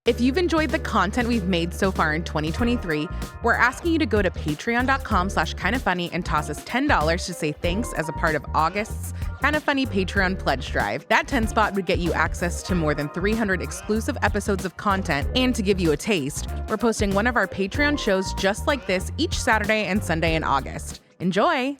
If you've enjoyed the content we've made so far in 2023, we're asking you to go to patreon.com/kindafunny and toss us $10 to say thanks as a part of August's Kinda Funny Patreon pledge drive. That 10 spot would get you access to more than 300 exclusive episodes of content, and to give you a taste, we're posting one of our Patreon shows just like this each Saturday and Sunday in August. Enjoy!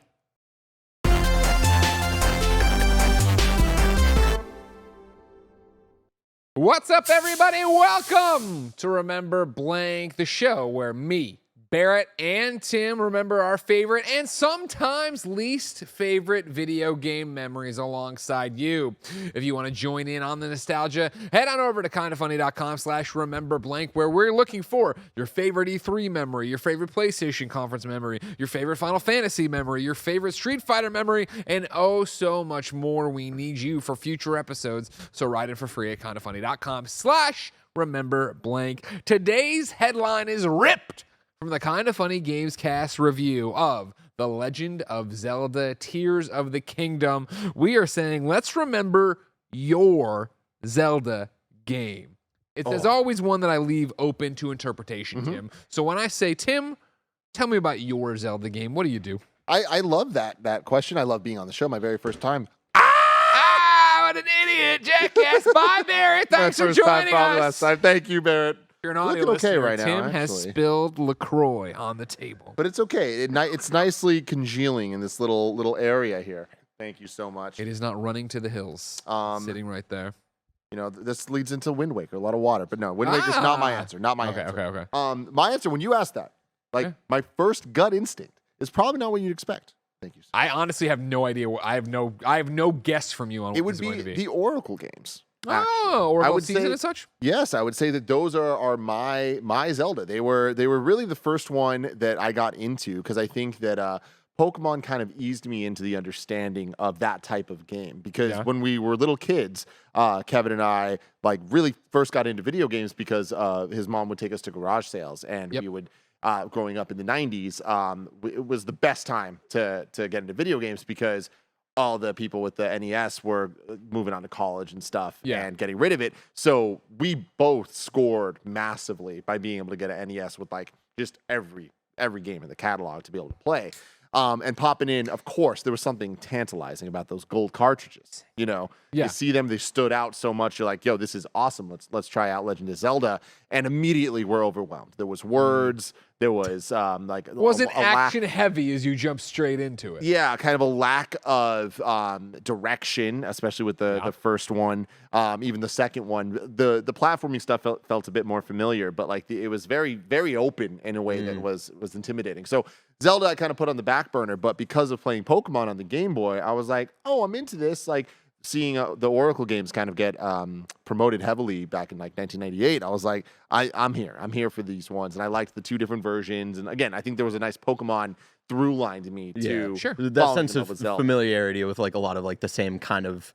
What's up, everybody? Welcome to Remember Blank, the show where me, Barrett, and Tim remember our favorite and sometimes least favorite video game memories alongside you. If you want to join in on the nostalgia, head on over to KindaFunny.com/rememberblank, where we're looking for your favorite E3 memory, your favorite PlayStation conference memory, your favorite Final Fantasy memory, your favorite Street Fighter memory, and oh so much more. We need you for future episodes, so write in for free at KindaFunny.com/rememberblank. Today's headline is ripped from the Kinda Funny Games Cast review of The Legend of Zelda Tears of the Kingdom. We are saying, let's remember your Zelda game. There's always one that I leave open to interpretation, Tim. So when I say, Tim, tell me about your Zelda game, what do you do? I love that question. I love being on the show. My very first time. What an idiot, jackass. Bye, Barrett. Thanks for joining us. Last time. Thank you, Barrett. You're an audio looking okay listener. right now, Tim has spilled LaCroix on the table. But it's okay. It's nicely congealing in this little area here. Thank you so much. It is not running to the hills. Sitting right there. You know, this leads into Wind Waker, a lot of water. But no, Wind Waker's not my answer. Not my answer. Okay. My answer, when you asked that, my first gut instinct is probably not what you'd expect. Thank you. I honestly have no idea. I have no guess from you on what this is going to be. The Oracle games. Oracle Season and such? Yes, I would say that those are my Zelda. They were really the first one that I got into, because I think that Pokemon kind of eased me into the understanding of that type of game. Because when we were little kids, Kevin and I really first got into video games because his mom would take us to garage sales, and we would. Growing up in the 90s, it was the best time to get into video games, because all the people with the NES were moving on to college and stuff and getting rid of it. So we both scored massively by being able to get an NES with just every game in the catalog to be able to play. And popping in, of course, there was something tantalizing about those gold cartridges. You see them, they stood out so much. You're like, yo, this is awesome. Let's try out Legend of Zelda. And immediately we're overwhelmed. There was words. There was wasn't action heavy as you jump straight into it. Yeah, kind of a lack of direction, especially with the first one. Even the second one, the platforming stuff felt a bit more familiar, but it was very, very open in a way that was intimidating. So Zelda I kind of put on the back burner, but because of playing Pokemon on the Game Boy, I was like, oh, I'm into this. Seeing the Oracle games kind of get promoted heavily back in 1998, I was like, I'm here. I'm here for these ones. And I liked the two different versions. And again, I think there was a nice Pokemon through line to me too. Sure. That sense of familiarity with a lot of the same kind of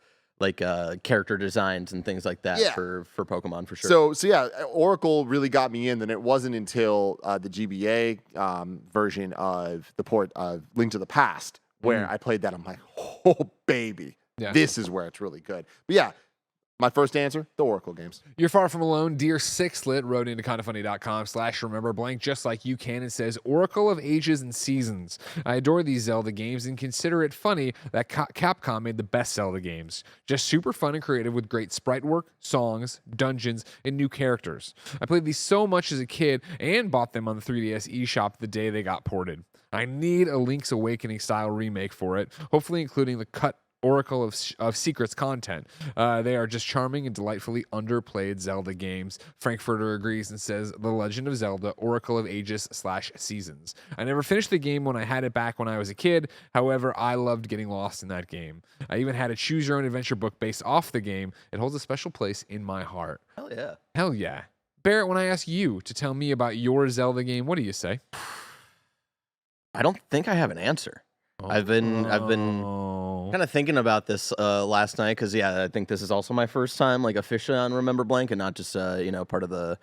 character designs and things like that for Pokemon for sure. So yeah, Oracle really got me in. And it wasn't until the GBA version of the port of Link to the Past where I played that. I'm like, oh baby. Yeah. This is where it's really good. But yeah, my first answer, the Oracle games. You're far from alone. Dear Sixlet wrote into KindaFunny.com/rememberblank just like you can, and says, Oracle of Ages and Seasons. I adore these Zelda games and consider it funny that Capcom made the best Zelda games. Just super fun and creative with great sprite work, songs, dungeons, and new characters. I played these so much as a kid and bought them on the 3DS eShop the day they got ported. I need a Link's Awakening style remake for it, hopefully including the cut Oracle of Secrets content. They are just charming and delightfully underplayed Zelda games. Frankfurter agrees and says, The Legend of Zelda, Oracle of Ages/Seasons. I never finished the game when I had it back when I was a kid. However, I loved getting lost in that game. I even had a choose your own adventure book based off the game. It holds a special place in my heart. Hell yeah. Hell yeah. Barrett, when I ask you to tell me about your Zelda game, what do you say? I don't think I have an answer. I've been cool. Kind of thinking about this last night because I think this is also my first time like officially on Remember Blank and not just part of the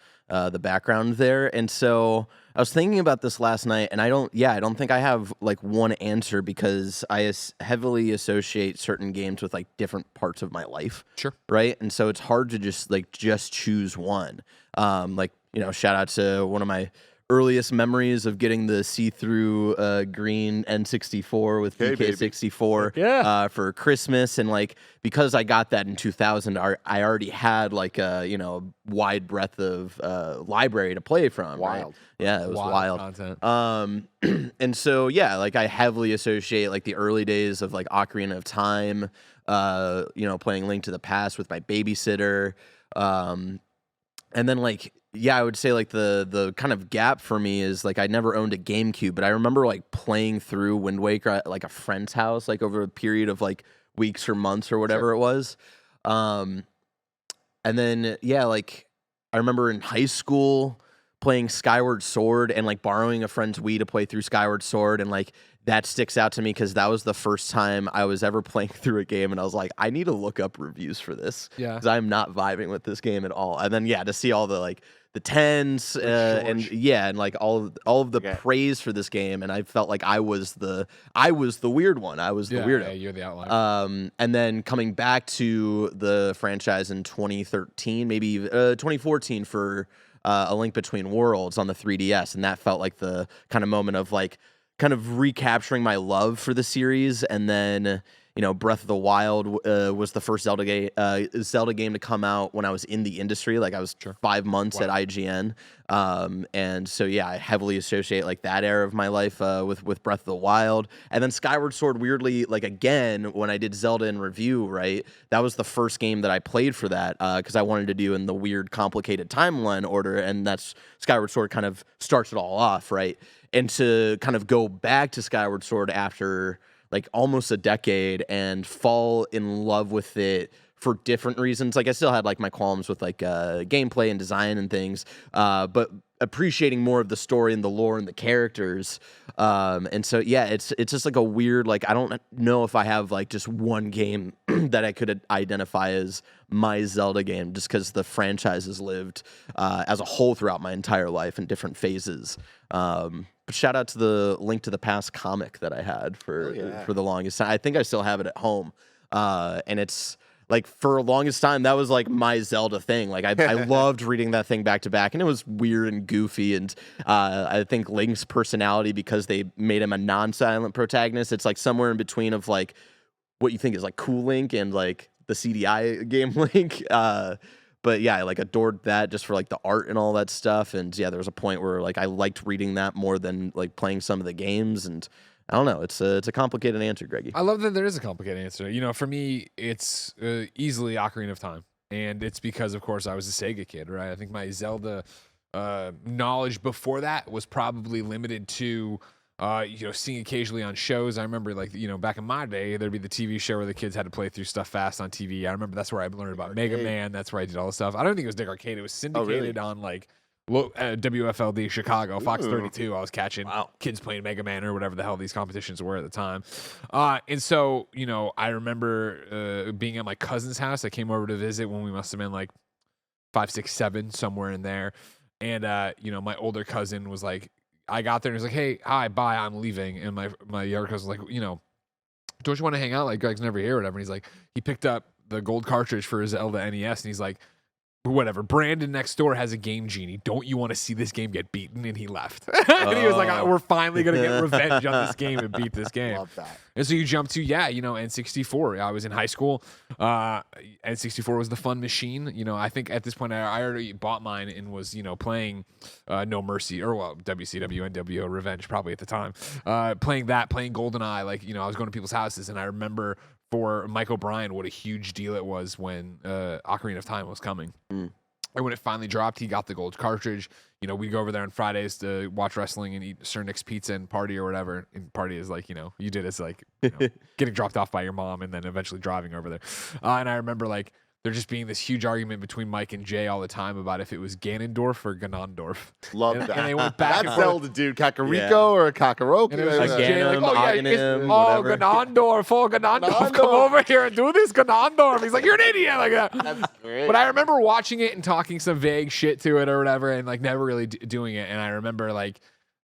background there. And so I was thinking about this last night, and I don't think I have like one answer because I heavily associate certain games with like different parts of my life. Sure. Right, and so it's hard to just choose one. Shout out to one of my earliest memories of getting the see-through green N64 with VK64 for Christmas, and like because I got that in 2000, I already had like a wide breadth of library to play from. Wild. Right? Yeah, it was wild content. And so like I heavily associate like the early days of like Ocarina of Time, playing Link to the Past with my babysitter, and then like. Yeah, I would say like the kind of gap for me is like I never owned a GameCube, but I remember like playing through Wind Waker at like a friend's house like over a period of like weeks or months or whatever it was. And then like I remember in high school playing Skyward Sword and like borrowing a friend's Wii to play through Skyward Sword, and like that sticks out to me because that was the first time I was ever playing through a game, and I was like, I need to look up reviews for this because I'm not vibing with this game at all. And then to see all the like the 10s and like all of the praise for this game, and I felt like I was the weird one. I was the weirdo. Yeah, you're the outlier. And then coming back to the franchise in 2013, maybe 2014 for A Link Between Worlds on the 3DS, and that felt like the kind of moment of like kind of recapturing my love for the series. And then Breath of the Wild was the first Zelda game to come out when I was in the industry. Like I was 5 months at IGN, and so I heavily associate like that era of my life with Breath of the Wild. And then Skyward Sword, weirdly, like again when I did Zelda in review, right, that was the first game that I played for that because I wanted to do in the weird complicated timeline order, and that's Skyward Sword kind of starts it all off, right? And to kind of go back to Skyward Sword after like almost a decade and fall in love with it for different reasons. Like I still had like my qualms with like gameplay and design and things, but appreciating more of the story and the lore and the characters. And so it's just like a weird, like I don't know if I have like just one game that I could identify as my Zelda game, just because the franchise has lived as a whole throughout my entire life in different phases. But shout out to the Link to the Past comic that I had for the longest time. I think I still have it at home. And it's like for the longest time, that was like my Zelda thing. Like I loved reading that thing back to back, and it was weird and goofy. And I think Link's personality, because they made him a non-silent protagonist, it's like somewhere in between of like what you think is like cool Link and like the CDI game Link. But I like adored that just for like the art and all that stuff. And there was a point where like I liked reading that more than like playing some of the games. And I don't know, it's a complicated answer, Greggy. I love that there is a complicated answer. For me, it's easily Ocarina of Time, and it's because of course I was a Sega kid, right? I think my Zelda knowledge before that was probably limited to seeing occasionally on shows. I remember like, back in my day, there'd be the TV show where the kids had to play through stuff fast on TV. I remember that's where I learned about Mega Man. That's where I did all the stuff. I don't think it was Dick Arcade. It was syndicated on like WFLD Chicago, Fox 32. I was catching kids playing Mega Man or whatever the hell these competitions were at the time. And so, I remember being at my cousin's house. I came over to visit when we must have been like 5, 6, 7, somewhere in there. And, my older cousin was like, I got there and he was like, hey, hi, bye, I'm leaving. And my younger cousin was like, don't you want to hang out? Like, Greg's never here or whatever. And he's like, he picked up the gold cartridge for his Zelda NES, and he's like, whatever, Brandon next door has a Game Genie. Don't you want to see this game get beaten? And he left. And he was like, we're finally going to get revenge on this game and beat this game. Love that. And so you jump to, N64. I was in high school. N64 was the fun machine. I think at this point I already bought mine and was, playing No Mercy, or WCW, NWO Revenge probably at the time. Playing GoldenEye. Like, I was going to people's houses, and I remember for Mike O'Brien what a huge deal it was when Ocarina of Time was coming. And when it finally dropped, he got the gold cartridge. We'd go over there on Fridays to watch wrestling and eat Sir Nick's pizza and party or whatever. And party is like, you did as like getting dropped off by your mom and then eventually driving over there. And I remember like there just being this huge argument between Mike and Jay all the time about if it was Ganondorf or Ganondorf. Love and, that. And they went back and That's forth. Zelda, dude. Kakariko Yeah. or Kakarot. And it was Like like Jay, like, Ganon, Aghanim, Ganondorf, Ganondorf, come over here and do this, Ganondorf. He's like, you're an idiot, like that. That's great. But I remember watching it and talking some vague shit to it or whatever, and like never really doing it. And I remember like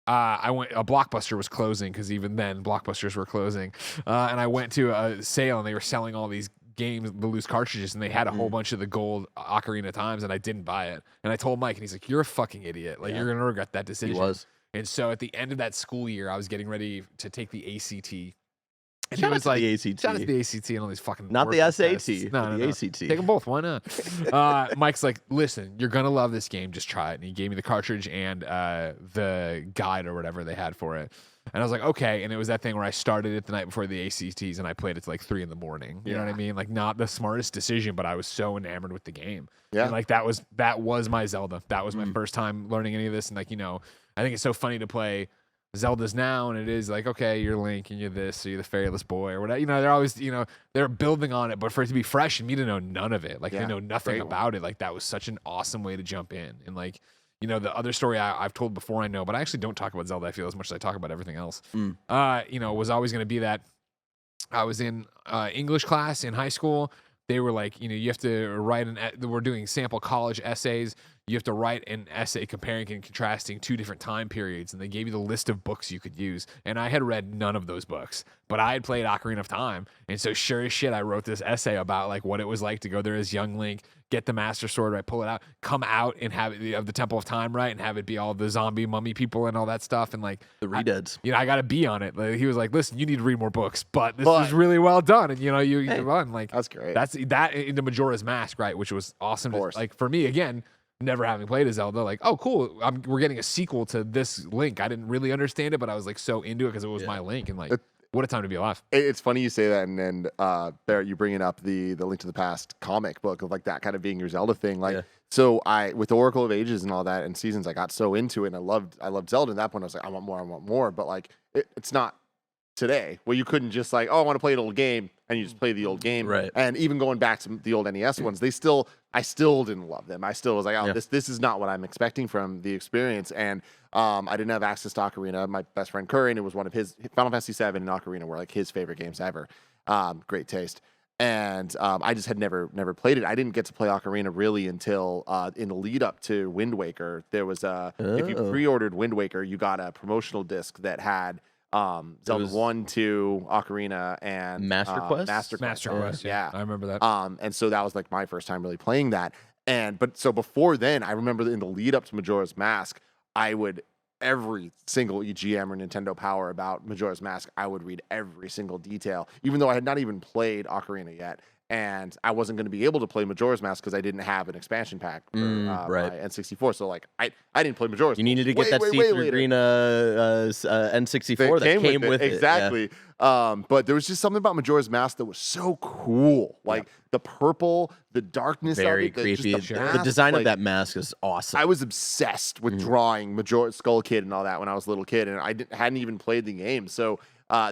a Blockbuster was closing because even then Blockbusters were closing, and I went to a sale and they were selling all these games, the loose cartridges, and they had a whole bunch of the gold Ocarina of Times, and I didn't buy it. And I told Mike, and he's like, "You're a fucking idiot. Like you're gonna regret that decision." He was. And so at the end of that school year, I was getting ready to take the ACT. And Shout he out was to like, the ACT. shout out to the ACT and all these fucking Not the worthless SAT, tests. but the ACT. Take them both. Why not? Mike's like, listen, you're going to love this game. Just try it. And he gave me the cartridge and the guide or whatever they had for it. And I was like, okay. And it was that thing where I started it the night before the ACTs and I played it to like 3 a.m. You know what I mean? Like not the smartest decision, but I was so enamored with the game. Yeah. And like that was my Zelda. That was my first time learning any of this. And like, I think it's so funny to play Zelda's now, and it is like, okay, you're Link and you're this, so you're the fairyless boy or whatever. They're always, they're building on it, but for it to be fresh and me to know none of it, like they know nothing about it, like that was such an awesome way to jump in. And like, the other story I've told before I know, but I actually don't talk about Zelda, I feel, as much as I talk about everything else. Was always going to be that I was in English class in high school. They were like, you have to write we're doing sample college essays. You have to write an essay comparing and contrasting 2 different time periods. And they gave you the list of books you could use. And I had read none of those books, but I had played Ocarina of Time. And so sure as shit, I wrote this essay about like what it was like to go there as young Link, get the Master Sword, right, pull it out, come out and have it of the Temple of Time, right, and have it be all the zombie mummy people and all that stuff. And like The Redeads. I got to be on it. Like, he was like, listen, you need to read more books, but this is really well done. And you run like That's great. That's that into Majora's Mask, right, which was awesome. Like for me, again, never having played a Zelda, like, oh, cool, we're getting a sequel to this Link. I didn't really understand it, but I was like so into it because it was my Link, and like, what a time to be alive. It's funny you say that, and Barrett, you bringing up the Link to the Past comic book of like that kind of being your Zelda thing. Like, so with Oracle of Ages and all that and Seasons, I got so into it, and I loved Zelda. At that point, I was like, I want more. But like, it's not today where you couldn't just like, oh, I want to play an old game, and you just play the old game. Right. And even going back to the old NES ones, I still didn't love them. I still was like, oh, this is not what I'm expecting from the experience. And I didn't have access to Ocarina. My best friend Curry, and it was one of his Final Fantasy VII and Ocarina were like his favorite games ever. Great taste. And I just had never played it. I didn't get to play Ocarina really until in the lead up to Wind Waker. There was if you pre-ordered Wind Waker, you got a promotional disc that had Zelda 1, 2, Ocarina, and Master Quest? Master Quest, yeah. I remember that. And so that was like my first time really playing that. But so before then, I remember in the lead up to Majora's Mask, I would every single EGM or Nintendo Power about Majora's Mask, I would read every single detail, even though I had not even played Ocarina yet. And I wasn't going to be able to play Majora's Mask because I didn't have an expansion pack for my N64. So like I didn't play Majora's. You needed to get that see-through green N64 that came with it. Exactly. Yeah. But there was just something about Majora's Mask that was so cool. Like the purple, the darkness Very of it. creepy. The design of that mask is awesome. I was obsessed with drawing Majora's Skull Kid and all that when I was a little kid, and I hadn't even played the game. So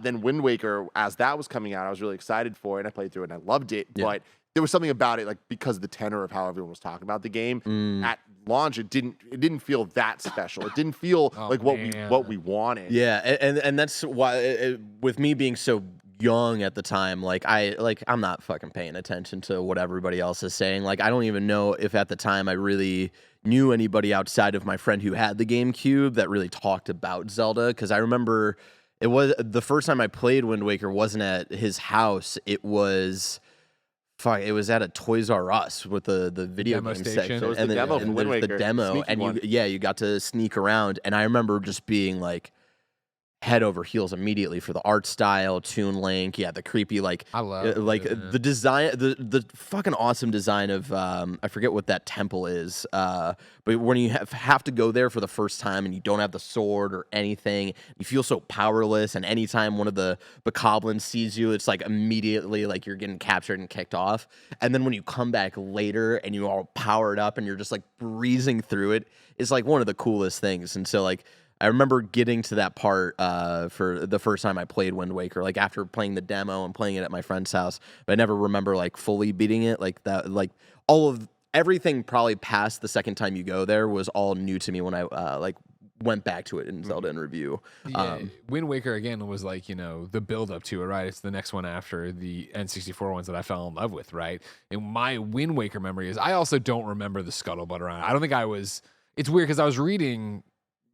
then Wind Waker, as that was coming out, I was really excited for it, and I played through it, and I loved it. Yeah. But there was something about it, like because of the tenor of how everyone was talking about the game at launch, it didn't feel that special. It didn't feel like what we wanted. Yeah, and that's why with me being so young at the time, I'm not fucking paying attention to what everybody else is saying. Like I don't even know if at the time I really knew anybody outside of my friend who had the GameCube that really talked about Zelda, because I remember it was the first time I played Wind Waker wasn't at his house. It was at a Toys R Us with the video demo game station. section. So it was and the demo from Wind Waker. The demo, and you got to sneak around. And I remember just being like head over heels immediately for the art style, Toon Link, the creepy I love the design, the fucking awesome design of I forget what that temple is, but when you have to go there for the first time and you don't have the sword or anything, you feel so powerless. And anytime one of the bokoblins sees you, it's like immediately like you're getting captured and kicked off. And then when you come back later and you all powered up and you're just like breezing through it, it's like one of the coolest things. And so like I remember getting to that part for the first time I played Wind Waker, like after playing the demo and playing it at my friend's house, but I never remember like fully beating it like that. Like everything probably past the second time you go there was all new to me when I like went back to it in Zelda in review. Yeah, Wind Waker again was like, the build up to it, right? It's the next one after the N64 ones that I fell in love with, right? And my Wind Waker memory is I also don't remember the scuttlebutt around. I don't think I was. It's weird because I was reading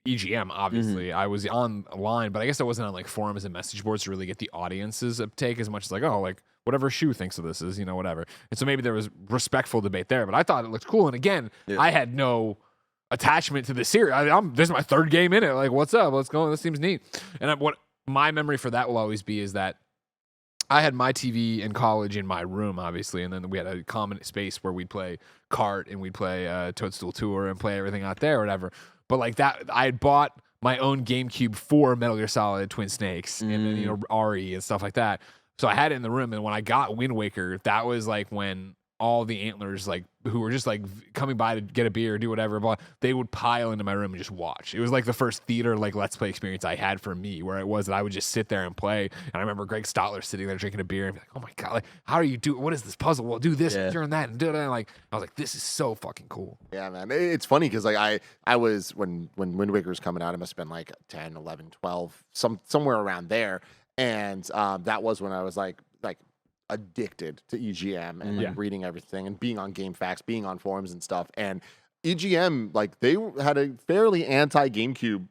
EGM, obviously. I was online, but I guess I wasn't on like forums and message boards to really get the audience's take as much as like, oh, like whatever Shu thinks of this is, whatever. And so maybe there was respectful debate there, but I thought it looked cool. And again, I had no attachment to the series. This is my third game in it. Like, what's up? What's going on? This seems neat. And what my memory for that will always be is that I had my TV in college in my room, obviously, and then we had a common space where we'd play kart and we'd play Toadstool Tour and play everything out there or whatever. But like that, I had bought my own GameCube for Metal Gear Solid Twin Snakes and then, RE and stuff like that. So I had it in the room, and when I got Wind Waker, that was like when all the antlers, like who were just like coming by to get a beer or do whatever, but they would pile into my room and just watch. It was like the first theater like Let's Play experience I had for me, where it was that I would just sit there and play. And I remember Greg Stotler sitting there drinking a beer and be like, "Oh my god, like how are you doing? What is this puzzle? Well, do this and turn that and do that." And like I was like, "This is so fucking cool." Yeah, man. It's funny because like I was when Wind Waker was coming out, it must have been like 10, 11, 12, somewhere around there, and that was when I was like addicted to EGM and like reading everything and being on GameFAQs, being on forums and stuff. And EGM, like they had a fairly anti-GameCube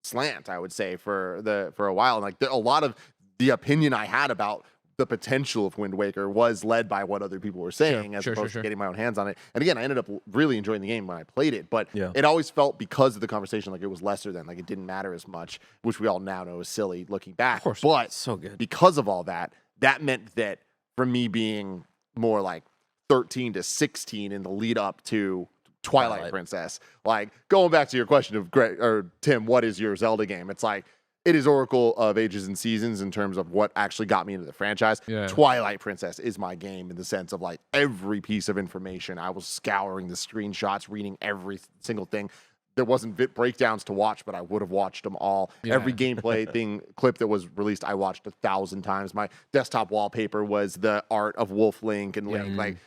slant, I would say, for a while. And like a lot of the opinion I had about the potential of Wind Waker was led by what other people were saying, as opposed to getting my own hands on it. And again, I ended up really enjoying the game when I played it, but it always felt, because of the conversation, like it was lesser than, like it didn't matter as much, which we all now know is silly looking back. Of course, but so good. Because of all that, that meant that for me being more like 13 to 16 in the lead up to Twilight Princess, like going back to your question of Greg or Tim, what is your Zelda game? It's like, it is Oracle of Ages and Seasons in terms of what actually got me into the franchise. Twilight Princess is my game in the sense of like every piece of information. I was scouring the screenshots, reading every single thing. There wasn't breakdowns to watch, but I would have watched them all. Every gameplay clip that was released, I watched 1,000 times. My desktop wallpaper was the art of Wolf Link and Link. Like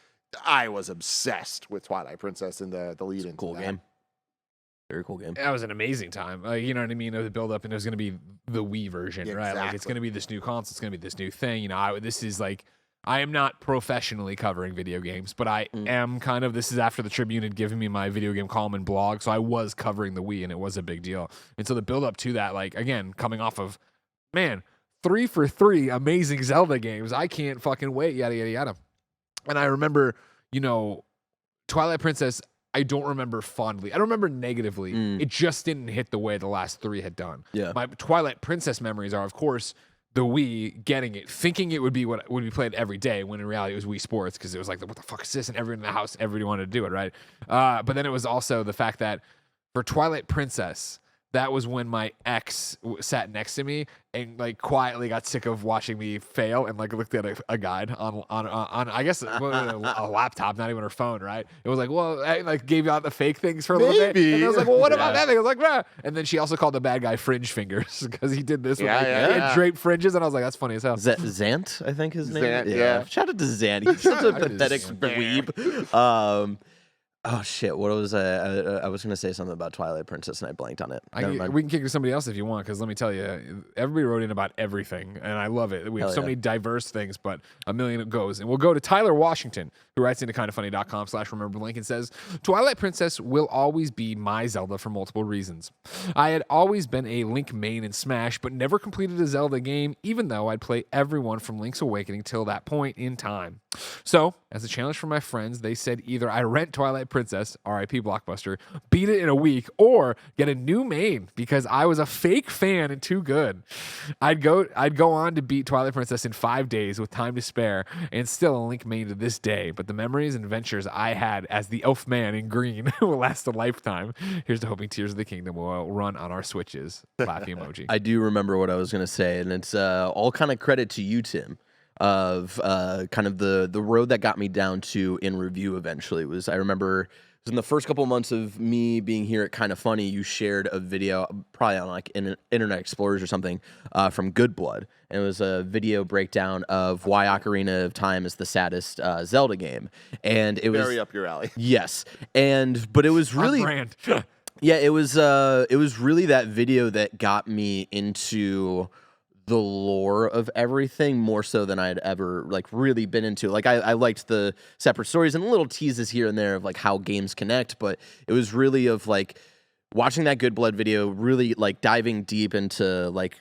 I was obsessed with Twilight Princess and the lead into cool that. Game. Very cool game. That was an amazing time. You know what I mean? The build up, and it was going to be the Wii version, right? Like it's going to be this new console. It's going to be this new thing. This is like, I am not professionally covering video games, but I am kind of. This is after the Tribune had given me my video game column and blog, so I was covering the Wii, and it was a big deal. And so the build up to that, like again, coming off of, 3 for 3 amazing Zelda games. I can't fucking wait. Yada yada yada. And I remember, Twilight Princess. I don't remember fondly. I don't remember negatively. It just didn't hit the way the last 3 had done. Yeah. My Twilight Princess memories are, of course, the Wii getting it, thinking it would be what would be played every day, when in reality it was Wii Sports, because it was like, what the fuck is this? And everyone in the house, everybody wanted to do it, right? But then it was also the fact that for Twilight Princess, that was when my ex sat next to me and like quietly got sick of watching me fail and like looked at a guide on I guess a laptop, not even her phone, right? It was like, well, I like gave out the fake things for a little bit, and I was like, well, what about that thing? I was like, nah. And then she also called the bad guy Fringe Fingers because he did this. He had draped fringes, and I was like, that's funny as hell. Zant, I think his name. Yeah. Shout out to Zant. He's such a pathetic dweeb. Oh shit! What was I was gonna say something about Twilight Princess and I blanked on it. We can kick to somebody else if you want, because let me tell you, everybody wrote in about everything, and I love it. We have so many diverse things, but a million it goes. And we'll go to Tyler Washington, who writes into KindaFunny.com/rememberlink and says, Twilight Princess will always be my Zelda for multiple reasons. I had always been a Link main in Smash, but never completed a Zelda game, even though I'd play everyone from Link's Awakening till that point in time. So, as a challenge for my friends, they said either I rent Twilight Princess, RIP Blockbuster, beat it in a week, or get a new main because I was a fake fan and too good. I'd go on to beat Twilight Princess in 5 days with time to spare, and still a Link main to this day. But the memories and adventures I had as the elf man in green will last a lifetime. Here's to hoping Tears of the Kingdom will run on our Switches. Laughy emoji. I do remember what I was gonna say, and it's all kind of credit to you, Tim. Of kind of the road that got me down to in review eventually was, I remember because in the first couple months of me being here at Kinda Funny, you shared a video, probably on like Internet Explorers or something, from Good Blood. And it was a video breakdown of why Ocarina of Time is the saddest Zelda game. And it was Very up your alley. yes, but it was really On brand. yeah, it was really that video that got me into the lore of everything more so than I'd ever like really been into. Like I liked the separate stories and little teases here and there of like how games connect, but it was really of like watching that Good Blood video, really like diving deep into like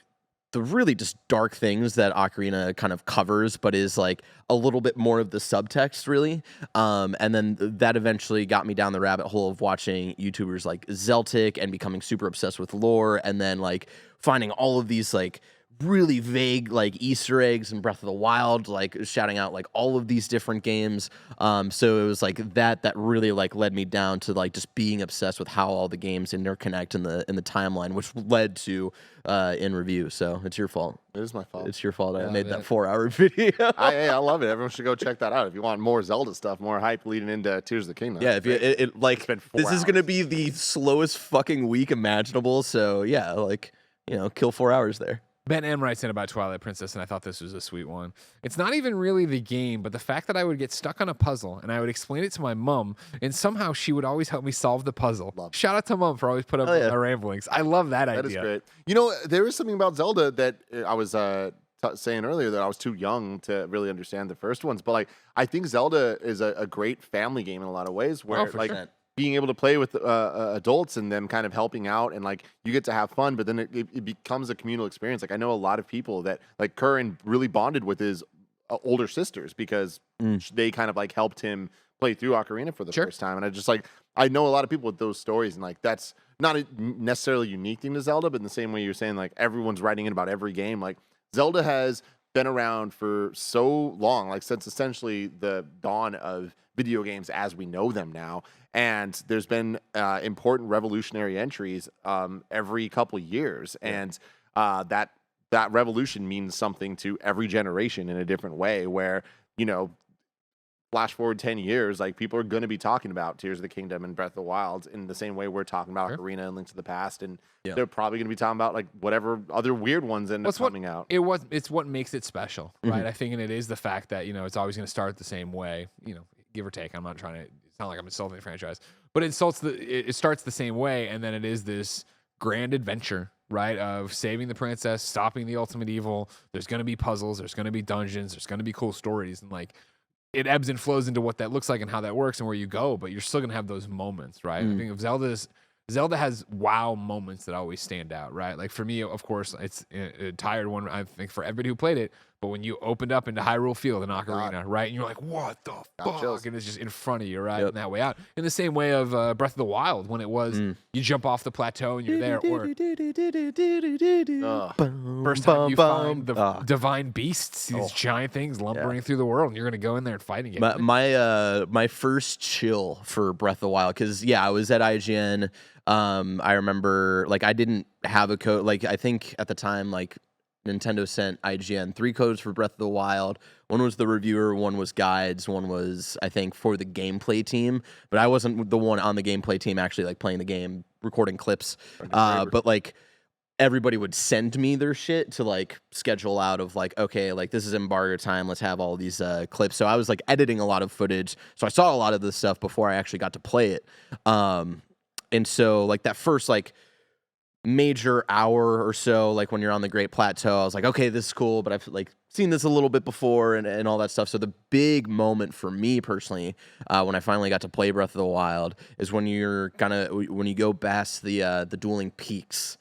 the really just dark things that Ocarina kind of covers, but is like a little bit more of the subtext, really. And then that eventually got me down the rabbit hole of watching YouTubers like Zeltic and becoming super obsessed with lore, and then like finding all of these like really vague like Easter eggs in Breath of the Wild, like shouting out like all of these different games. So it was like that really like led me down to like just being obsessed with how all the games interconnect in the timeline, which led to in review. So it's your fault. It is my fault. It's your fault. I Love made it. that 4-hour video. I love it. Everyone should go check that out if you want more Zelda stuff, more hype leading into Tears of the Kingdom. Yeah, if you it like been 4 this is gonna hours. be the slowest fucking week imaginable. So yeah, like kill 4 hours there. Ben M writes in about Twilight Princess, and I thought this was a sweet one. It's not even really the game, but the fact that I would get stuck on a puzzle and I would explain it to my mom, and somehow she would always help me solve the puzzle. Love it. Shout out to Mom for always put up Hell yeah. our ramblings. I love that idea. That is great. You know, there is something about Zelda that I was saying earlier that I was too young to really understand the first ones, but like I think Zelda is a great family game in a lot of ways, where for like sure. being able to play with adults and them kind of helping out, and like you get to have fun, but then it becomes a communal experience. Like I know a lot of people that like Curran really bonded with his older sisters because they kind of like helped him play through Ocarina for the Sure. first time. And I know a lot of people with those stories, and like that's not a necessarily unique thing to Zelda, but in the same way you're saying like everyone's writing in about every game, like Zelda has been around for so long, like since essentially the dawn of video games as we know them now. And there's been important revolutionary entries every couple years, and that revolution means something to every generation in a different way. Where flash forward 10 years, like people are going to be talking about Tears of the Kingdom and Breath of the Wild in the same way we're talking about Sure. Ocarina and Link to the Past, and Yeah. they're probably going to be talking about like whatever other weird ones end up What's what- coming out. It's what makes it special, right? I think, and it is the fact that it's always going to start the same way, give or take. I'm not trying to. It's not like I'm insulting the franchise, but it starts the same way, and then it is this grand adventure, right? Of saving the princess, stopping the ultimate evil. There's going to be puzzles. There's going to be dungeons. There's going to be cool stories, and like it ebbs and flows into what that looks like and how that works and where you go. But you're still going to have those moments, right? I think of Zelda has wow moments that always stand out, right? Like for me, of course, it's a tired one, I think, for everybody who played it. But when you opened up into Hyrule Field and Ocarina, right? And you're like, what the fuck? chills. And it's just in front of you, right? Yep. And that way out. In the same way of Breath of the Wild, when it was you jump off the plateau and you're there, or first time you find the divine beasts, these giant things lumbering through the world, and you're going to go in there and fight again. My first chill for Breath of the Wild, because I was at IGN. I remember like I didn't have a code. Like I think at the time, like Nintendo sent IGN 3 codes for Breath of the Wild. One was the reviewer, one was guides, one was I think for the gameplay team. But I wasn't the one on the gameplay team actually like playing the game, recording clips. But like everybody would send me their shit to like schedule out of like, okay, like this is embargo time, let's have all these clips. So I was like editing a lot of footage, so I saw a lot of this stuff before I actually got to play it. And so like that first like major hour or so, like when you're on the Great Plateau, I was like, okay, this is cool, but I've like seen this a little bit before and all that stuff. So the big moment for me personally, when I finally got to play Breath of the Wild, is when when you go past the dueling peaks,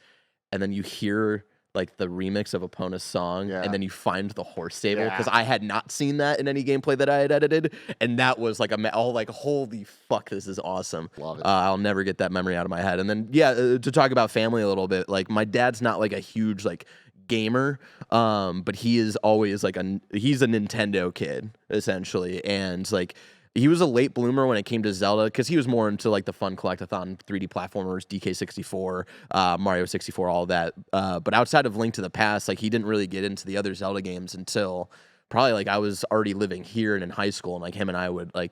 and then you hear like the remix of Epona's song, and then you find the horse stable, because I had not seen that in any gameplay that I had edited, and that was like holy fuck, this is awesome. Love it. I'll never get that memory out of my head. And then to talk about family a little bit, like my dad's not like a huge like gamer, but he is always like he's a Nintendo kid essentially, and like he was a late bloomer when it came to Zelda, because he was more into like the fun collectathon 3D platformers, DK64, Mario 64, all of that. But outside of Link to the Past, like he didn't really get into the other Zelda games until probably like I was already living here and in high school, and like him and I would like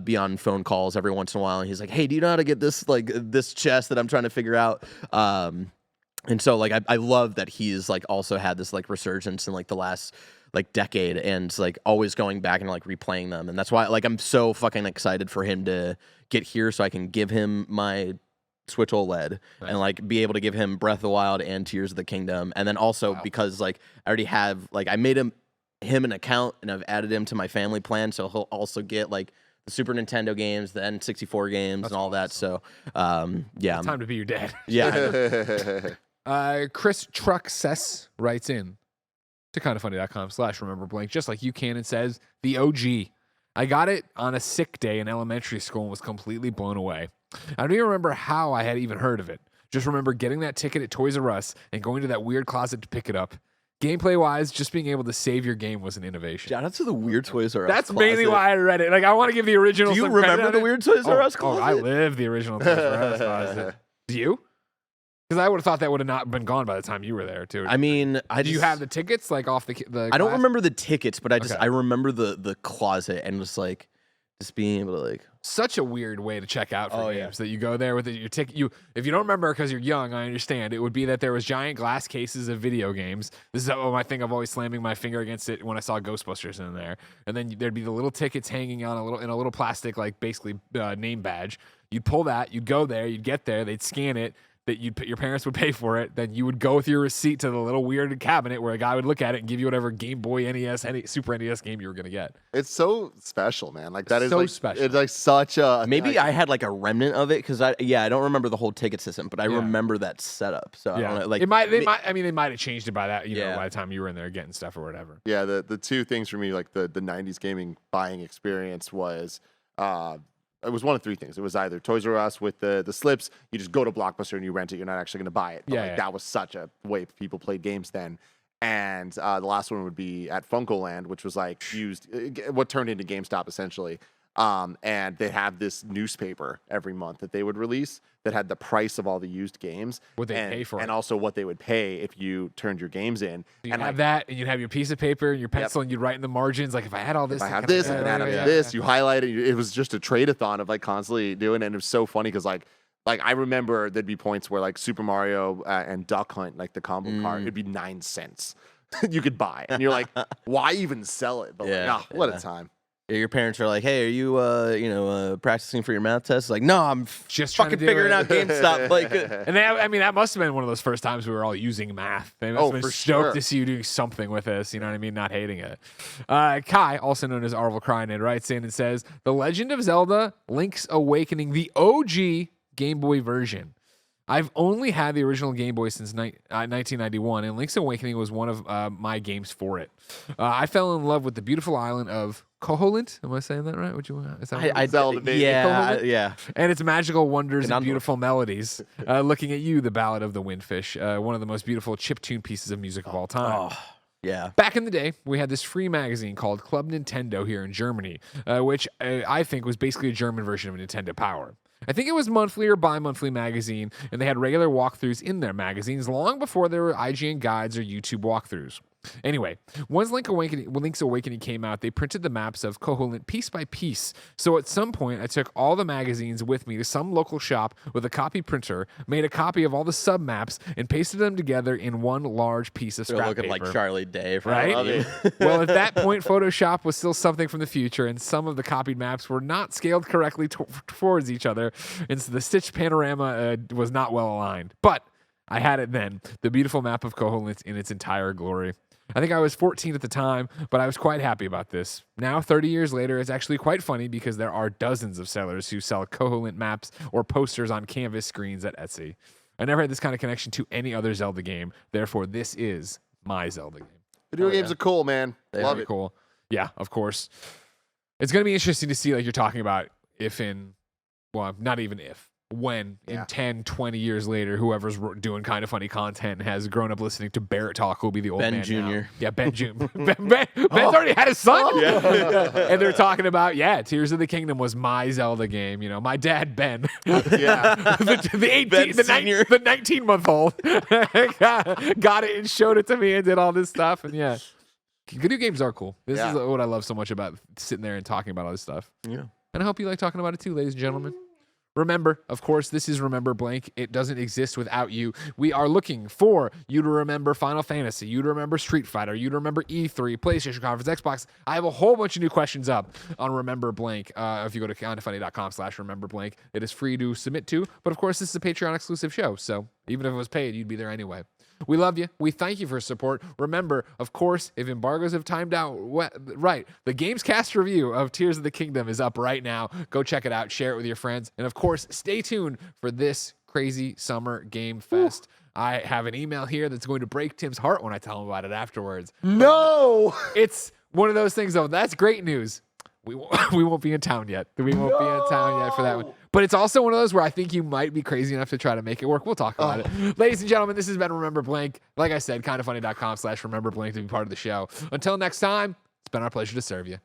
be on phone calls every once in a while, and he's like, "Hey, do you know how to get this this chest that I'm trying to figure out?" And so like I love that he's like also had this like resurgence in like the last like decade, and like always going back and like replaying them, and that's why like I'm so fucking excited for him to get here so I can give him my Switch OLED and like be able to give him Breath of the Wild and Tears of the Kingdom, and then also because like I already have like I made him an account and I've added him to my family plan, so he'll also get like the Super Nintendo games, the N64 games, and all that. So yeah, Time to be your dad. Yeah. Chris Truckcess writes in to KindaFunny.com/rememberblank, just like you can, and says, the OG. I got it on a sick day in elementary school and was completely blown away. I don't even remember how I had even heard of it. Just remember getting that ticket at Toys R Us and going to that weird closet to pick it up. Gameplay-wise, just being able to save your game was an innovation. Shout out to the weird Toys R Us That's closet. mainly why I read it. Like, I want to give the original. Do you some credit remember on the it. weird Toys R Us closet? Oh, I live the original Toys R Us closet. Do you? Because I would have thought that would have not been gone by the time you were there, too. I mean, Do you have the tickets like off the I don't glass? remember the tickets, but Okay. I remember the closet and just being able to like. Such a weird way to check out for Oh, games that you go there with your ticket. If you don't remember because you're young, I understand. It would be that there was giant glass cases of video games. This is my thing. I've always slamming my finger against it when I saw Ghostbusters in there. And then there'd be the little tickets hanging on in a little plastic, like basically name badge. You'd pull that. You'd go there. You'd get there. They'd scan it. That your parents would pay for it. Then you would go with your receipt to the little weird cabinet where a guy would look at it and give you whatever Game Boy, NES, Super NES game you were gonna get. It's so special, man. Like that is So like special. It's like such a Maybe I had like a remnant of it because I don't remember the whole ticket system, but I remember that setup. So I don't know, like they might have changed it by that, know, Yeah. by the time you were in there getting stuff or whatever. Yeah, the two things for me, like the 90s gaming buying experience was it was one of three things. It was either Toys R Us with the slips, you just go to Blockbuster and you rent it, you're not actually going to buy it. But that was such a way people played games then. And the last one would be at Funkoland, which was like what turned into GameStop essentially. And they have this newspaper every month that they would release that had the price of all the used games. What they pay for it. And also what they would pay if you turned your games in. So and have that, and you'd have your piece of paper and your pencil, and you'd write in the margins, like, if I had all this. If I have this, I can add up to this. You highlight it. It was just a trade-a-thon of like constantly doing it. And it was so funny because like I remember there'd be points where like Super Mario and Duck Hunt, like the combo card, it'd be 9 cents you could buy. And you're like, why even sell it? But what a time. your parents are like, "Hey, are you practicing for your math test?" Like, no, I'm just trying fucking to do figuring it. out GameStop. Like, And that must have been one of those first times we were all using math. They must have been for stoked sure. to see you doing something with this. You know what I mean? Not hating it. Kai, also known as Arvel Krynan, writes in and says, "The Legend of Zelda: Link's Awakening, the OG Game Boy version. I've only had the original Game Boy since 1991, and Link's Awakening was one of my games for it. I fell in love with the beautiful island of Koholint. Am I saying that right? Is that right? Zelda, baby. yeah. And its magical wonders and Ganondorf. beautiful melodies. Looking at You, the Ballad of the Windfish, one of the most beautiful chiptune pieces of music of all time. Oh, yeah. Back in the day, we had this free magazine called Club Nintendo here in Germany, which I think was basically a German version of Nintendo Power. I think it was monthly or bi-monthly magazine, and they had regular walkthroughs in their magazines long before there were IGN guides or YouTube walkthroughs. Anyway, once Link's Awakening came out, they printed the maps of Koholint piece by piece. So at some point, I took all the magazines with me to some local shop with a copy printer, made a copy of all the sub-maps, and pasted them together in one large piece of They're scrap looking paper. like Charlie Day, Right? right? Well, at that point, Photoshop was still something from the future, and some of the copied maps were not scaled correctly towards each other, and so the stitched panorama was not well aligned. But I had it then, the beautiful map of Koholint in its entire glory. I think I was 14 at the time, but I was quite happy about this. Now, 30 years later, it's actually quite funny because there are dozens of sellers who sell Koholint maps or posters on canvas screens at Etsy. I never had this kind of connection to any other Zelda game. Therefore, this is my Zelda game. Video games are cool, man. Love Very it. cool. Yeah, of course. It's going to be interesting to see, like you're talking about, not even if, when in 10, 20 years later, whoever's doing Kinda Funny content and has grown up listening to Barrett talk will be the old Ben man Jr. now. Yeah, Ben Jr. Ben's already had a son. And they're talking about, Tears of the Kingdom was my Zelda game. You know, my dad, Ben. Yeah. the 19-month-old got it and showed it to me and did all this stuff. And video games are cool. This is what I love so much about sitting there and talking about all this stuff. Yeah. And I hope you like talking about it too, ladies and gentlemen. Remember, of course, this is Remember Blank. It doesn't exist without you. We are looking for you to remember Final Fantasy, you to remember Street Fighter, you to remember E3, PlayStation Conference, Xbox. I have a whole bunch of new questions up on Remember Blank. If you go to KindaFunny.com/Remember Blank, it is free to submit to. But of course, this is a Patreon exclusive show. So even if it was paid, you'd be there anyway. We love you. We thank you for support. Remember, of course, if embargoes have timed out, right, the Games Cast review of Tears of the Kingdom is up right now. Go check it out. Share it with your friends. And of course, stay tuned for this crazy summer game fest. I have an email here that's going to break Tim's heart when I tell him about it afterwards. No! It's one of those things, though. That's great news. We won't be in town yet. We won't be in town yet for that one. But it's also one of those where I think you might be crazy enough to try to make it work. We'll talk about it. Ladies and gentlemen, this has been Remember Blank. Like I said, KindaFunny.com/Remember Blank to be part of the show. Until next time, it's been our pleasure to serve you.